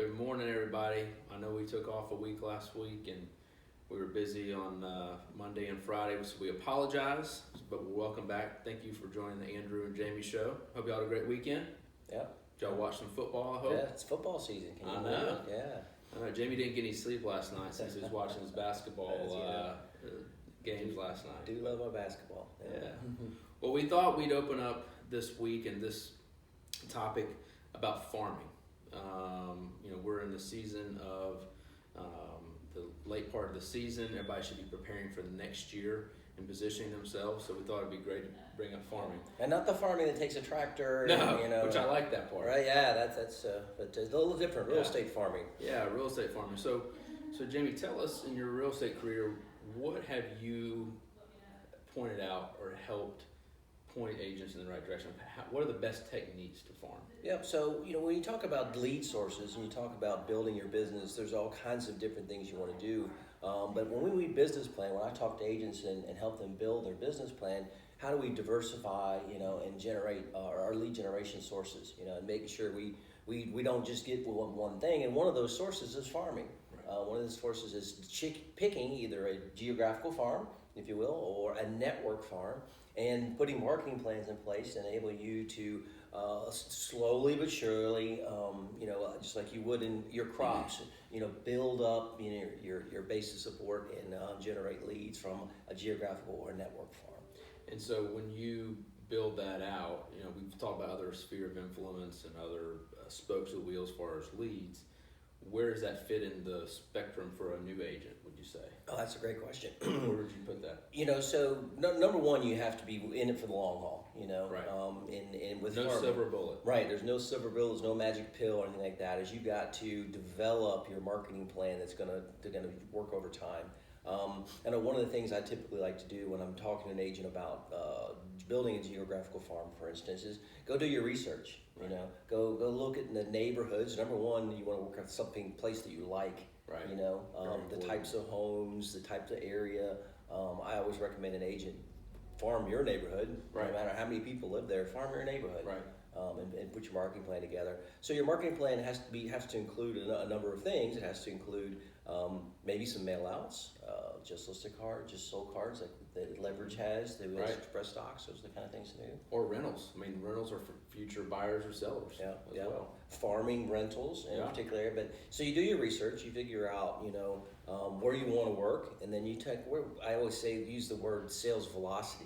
Good morning, everybody. I know we took off a week last week and we were busy on Monday and Friday, so we apologize, but we're welcome back. Thank you for joining the Andrew and Jamie show. Hope y'all had a great weekend. Yeah. Did y'all watch some football, I hope? Yeah, it's football season. Can you I believe know. it? Yeah. I know Jamie didn't get any sleep last night since he was watching his basketball games last night. I do love my basketball. Yeah. Well, we thought we'd open up this week and this topic about farming. We're in the season of the late part of the season. Everybody should be preparing for the next year and positioning themselves. So we thought it'd be great to bring up farming. And not the farming that takes a tractor. No, and, which I like that part. Right? Yeah, that's but it's a little different. Real estate farming. Yeah, real estate farming. So Jamie, tell us in your real estate career, what have you pointed out or helped point agents in the right direction? What are the best techniques to farm? Yep. So, when you talk about lead sources and you talk about building your business, there's all kinds of different things you want to do. But when we business plan, when I talk to agents and help them build their business plan, how do we diversify, and generate our lead generation sources, and making sure we don't just get one thing. And one of those sources is farming. Right. One of those sources is picking either a geographical farm, if you will, or a network farm, and putting marketing plans in place to enable you to slowly but surely, just like you would in your crops, build up your base of support and generate leads from a geographical or network farm. And so when you build that out, we've talked about other sphere of influence and other spokes of the wheel as far as leads. Where does that fit in the spectrum for a new agent, would you say? Oh, that's a great question. Where would you put that? So number one, you have to be in it for the long haul, Right. And with no farming. Silver bullet. Right, there's no silver bullet, there's no magic pill or anything like that. Is you got to develop your marketing plan that's gonna work over time. And one of the things I typically like to do when I'm talking to an agent about building a geographical farm, for instance, is go do your research. Right. Go look at the neighborhoods. Number one, you want to work on place that you like. Right. The types of homes, the types of area. I always recommend an agent farm your neighborhood. Right. No matter how many people live there, farm your neighborhood. Right. And put your marketing plan together. So your marketing plan has to include a number of things. It has to include maybe some mail outs, just listed cards, just sold cards like that Leverage has, the Right. Express stocks. Those are the kind of things to do. Or rentals. Rentals are for future buyers or sellers as well. Farming, rentals in particular area. But so you do your research, you figure out, where you want to work, and then you take I always say use the word sales velocity.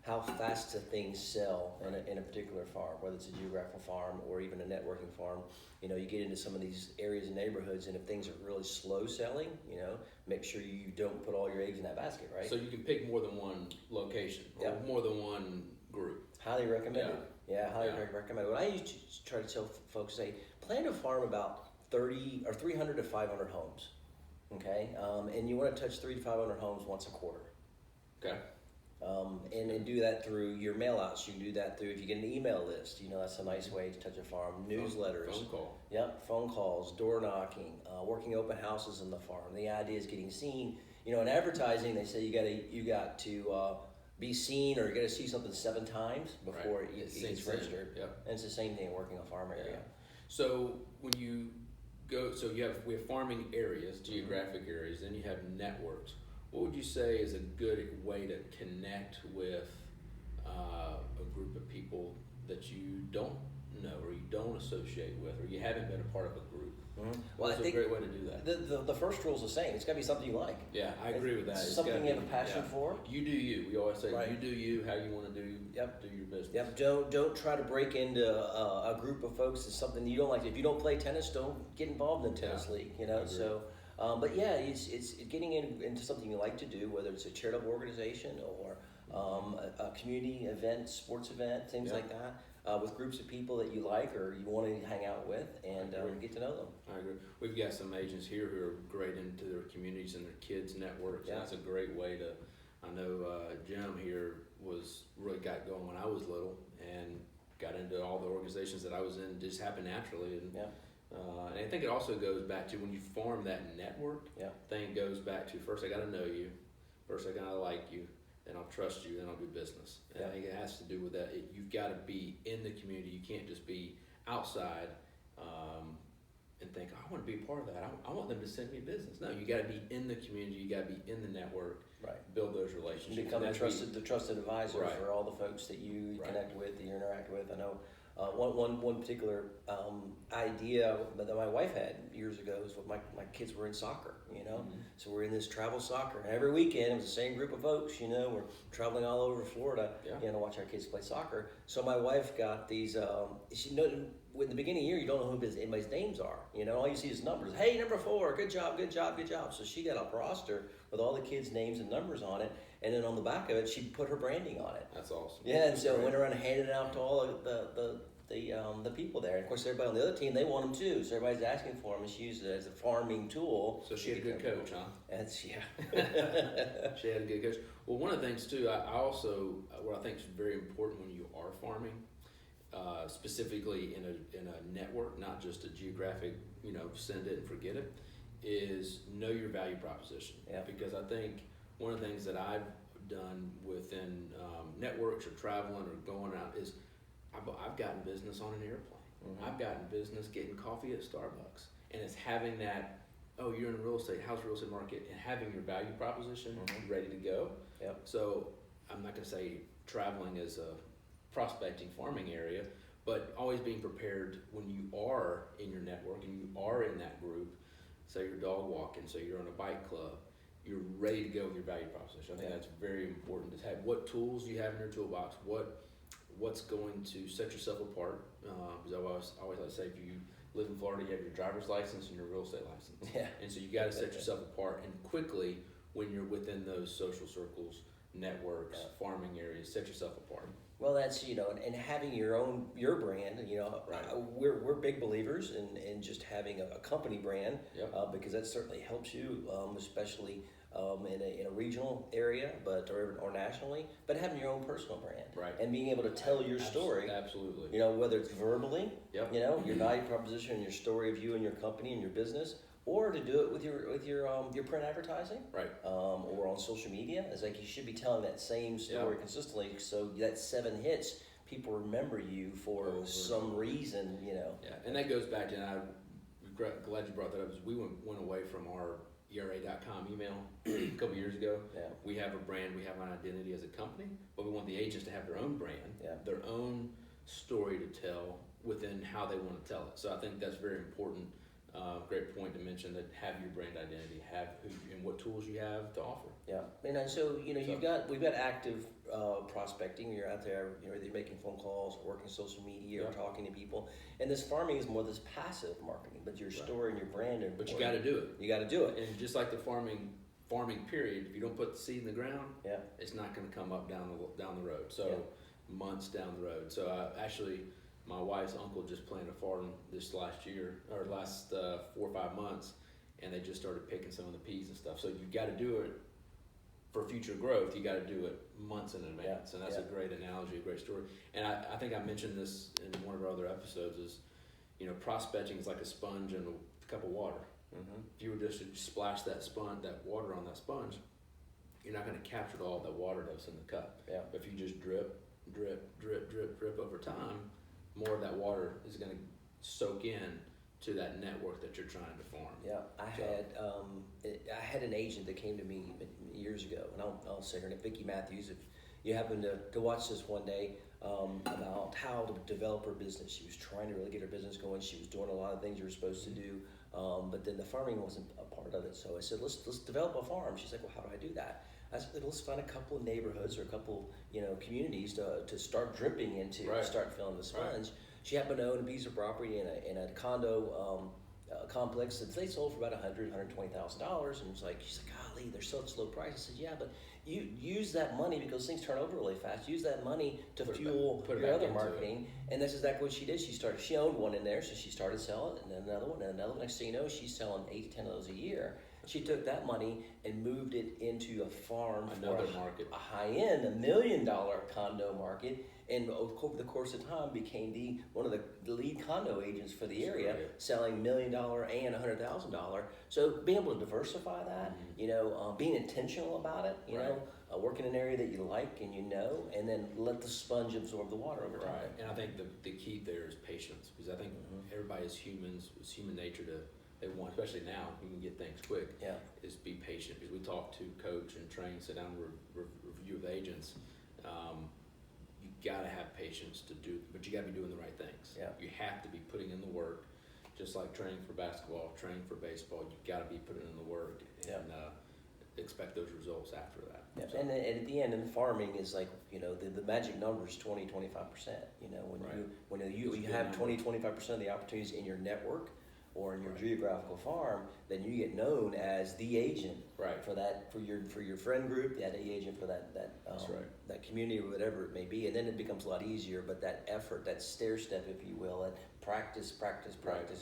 How fast do things sell in a particular farm, whether it's a geographical farm or even a networking farm. You get into some of these areas and neighborhoods, and if things are really slow selling, make sure you don't put all your eggs in that basket, right? So you can pick more than one location or more than one group. Highly recommended. Highly recommended. What I used to try to tell folks, plan to farm about 300 to 500 homes, okay? And you want to touch 300 to 500 homes once a quarter. Okay. And do that through your mail outs. You can do that through, if you get an email list, that's a nice way to touch a farm. Newsletters. Phone call. Yep, phone calls, door knocking, working open houses on the farm. The idea is getting seen. In advertising, they say you got to be seen, or you got to see something 7 times before it gets registered. Yep. And it's the same thing working a farm area. So when you go, we have farming areas, geographic areas, then you have networks. What would you say is a good way to connect with a group of people that you don't know or you don't associate with or you haven't been a part of a group? Mm-hmm. Well, I think a great way to do that. The first rule is the same. It's got to be something you like. Yeah, I agree with that. It's something you have a passion for. You do you. We always say you do you, how you want to do your business. Yep. Don't try to break into a group of folks. It's something you don't like. If you don't play tennis, don't get involved in a tennis league. So. But it's getting into something you like to do, whether it's a charitable organization or a community event, sports event, things like that, with groups of people that you like or you want to hang out with and get to know them. I agree. We've got some agents here who are great into their communities and their kids' networks. Yeah. That's a great way to. I know Jim here really got going when I was little and got into all the organizations that I was in. Just happened naturally. And I think it also goes back to when you form that network. Thing goes back to first I got to know you, first I got to like you, then I'll trust you, then I'll do business. And I think it has to do with that. You've got to be in the community. You can't just be outside and think, I want to be a part of that. I want them to send me business. No, you got to be in the community. You got to be in the network. Right. Build those relationships. Become the trusted advisor Right. for all the folks that you Right. connect with, that you interact with. I know one particular idea that my wife had years ago was when my kids were in soccer, So we're in this travel soccer. And every weekend it was the same group of folks, we're traveling all over Florida, to watch our kids play soccer. So my wife got these, in the beginning of the year, you don't know who anybody's names are. All you see is numbers. Hey, number 4, good job, good job, good job. So she got a roster with all the kids' names and numbers on it. And then on the back of it, she put her branding on it. That's awesome. Yeah, and so I went around and handed it out to all of the people there. And of course, everybody on the other team, they want them too. So everybody's asking for them, and she used it as a farming tool. So she had a good coach, huh? She had a good coach. Well, one of the things too, I also, what I think is very important when you are farming, specifically in a network, not just a geographic, send it and forget it, is know your value proposition. Yeah. Because I think one of the things that I've done within networks or traveling or going out is I've gotten business on an airplane. Mm-hmm. I've gotten business getting coffee at Starbucks. And it's having that, oh, you're in real estate, how's the real estate market? And having your value proposition ready to go. Yep. So I'm not going to say traveling is a prospecting farming area, but always being prepared when you are in your network and you are in that group, say you're dog walking, so you're on a bike club, you're ready to go with your value proposition. I think that's very important to have. What tools you have in your toolbox, what's going to set yourself apart, because I always like to say, if you live in Florida, you have your driver's license and your real estate license. Yeah. And so you got to set yourself apart, and quickly, when you're within those social circles, networks, farming areas, set yourself apart. Well, that's, and having your brand, Right. We're big believers in just having a company brand, because that certainly helps you, especially in a regional area, or nationally, but having your own personal brand, Right. and being able to tell your story, Absolutely. whether it's verbally, Yep. Your value proposition, and your story of you and your company and your business, or to do it with your print advertising, Right. or on social media. It's like you should be telling that same story consistently, so that 7 hits, people remember you for some reason, Yeah, and that goes back to, and I'm glad you brought that up, is we went away from our ERA.com email a couple years ago. Yeah. We have a brand, we have an identity as a company, but we want the agents to have their own brand, their own story to tell within how they want to tell it. So I think that's very important. Great point to mention, that have your brand identity, have who and what tools you have to offer. Yeah, and so we've got active prospecting. You're out there, either making phone calls, or working social media, or talking to people. And this farming is more this passive marketing, but your story and your brand are important. But you got to do it. You got to do it. And just like the farming period, if you don't put the seed in the ground, it's not going to come up down the road. So months down the road. So actually, my wife's uncle just planted a farm this last 4 or 5 months, and they just started picking some of the peas and stuff. So you got to do it for future growth. You got to do it months in advance, and that's a great analogy, a great story. And I think I mentioned this in one of our other episodes. Is prospecting is like a sponge in a cup of water. Mm-hmm. If you were just to splash that water on that sponge, you're not going to capture all that water that's in the cup. Yeah. But if you just drip, drip, drip, drip, drip over time, more of that water is going to soak in to that network that you're trying to form. Yeah, I had an agent that came to me years ago, and I'll say her name, Vicki Matthews. If you happen to watch this one day, about how to develop her business. She was trying to really get her business going. She was doing a lot of things you were supposed to do, but then the farming wasn't a part of it. So I said, let's develop a farm. She's like, well, how do I do that? I said, let's find a couple of neighborhoods or a couple, communities to start dripping into, start filling the sponge. Right. She happened to own a piece of property in a condo complex that they sold for about $120,000, and she's like, golly, they're such low price. I said, yeah, but you use that money, because things turn over really fast. Use that money to fuel your other marketing, and that's exactly what she did. She owned one in there, so she started selling it, and then another one, and another. Next thing you know, she's selling 8 to 10 of those a year. She took that money and moved it into a farm Another for market, a high-end, $1 million condo market, and over the course of time became one of the lead condo agents for the area, selling $1 million and $100,000. So being able to diversify that, being intentional about it, work in an area that you like and and then let the sponge absorb the water over time. Right, and I think the key there is patience. patience, because I think everybody is humans. It's human nature to, they want, especially now, you can get things quick, is be patient. Because we talk to coach and train, sit down, review with agents. You gotta have patience to do, but you gotta be doing the right things. You have to be putting in the work, just like training for basketball, training for baseball. You gotta be putting in the work and expect those results after that. So. And at the end, in farming is like, the magic number is 20-25%. When you have 20-25% of the opportunities in your network or in your geographical farm, then you get known as the agent for that, for your friend group, the agent for that community or whatever it may be, and then it becomes a lot easier. But that effort, that stair step, if you will, and practice,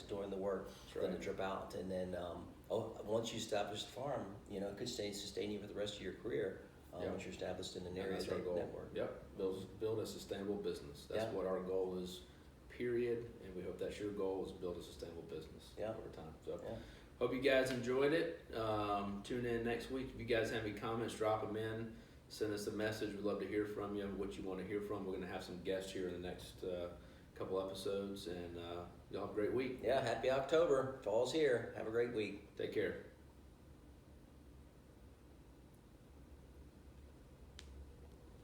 doing the work, then to trip out, and then once you establish the farm, it could sustain you for the rest of your career. Once you're established in an area that's our goal. Network. Build a sustainable business. That's what our goal is. Period. And we hope that's your goal, is build a sustainable business over time. So hope you guys enjoyed it. Tune in next week. If you guys have any comments, drop them in. Send us a message. We'd love to hear from you, what you want to hear from. We're going to have some guests here in the next couple episodes. And y'all have a great week. Happy October. Fall's here. Have a great week. Take care.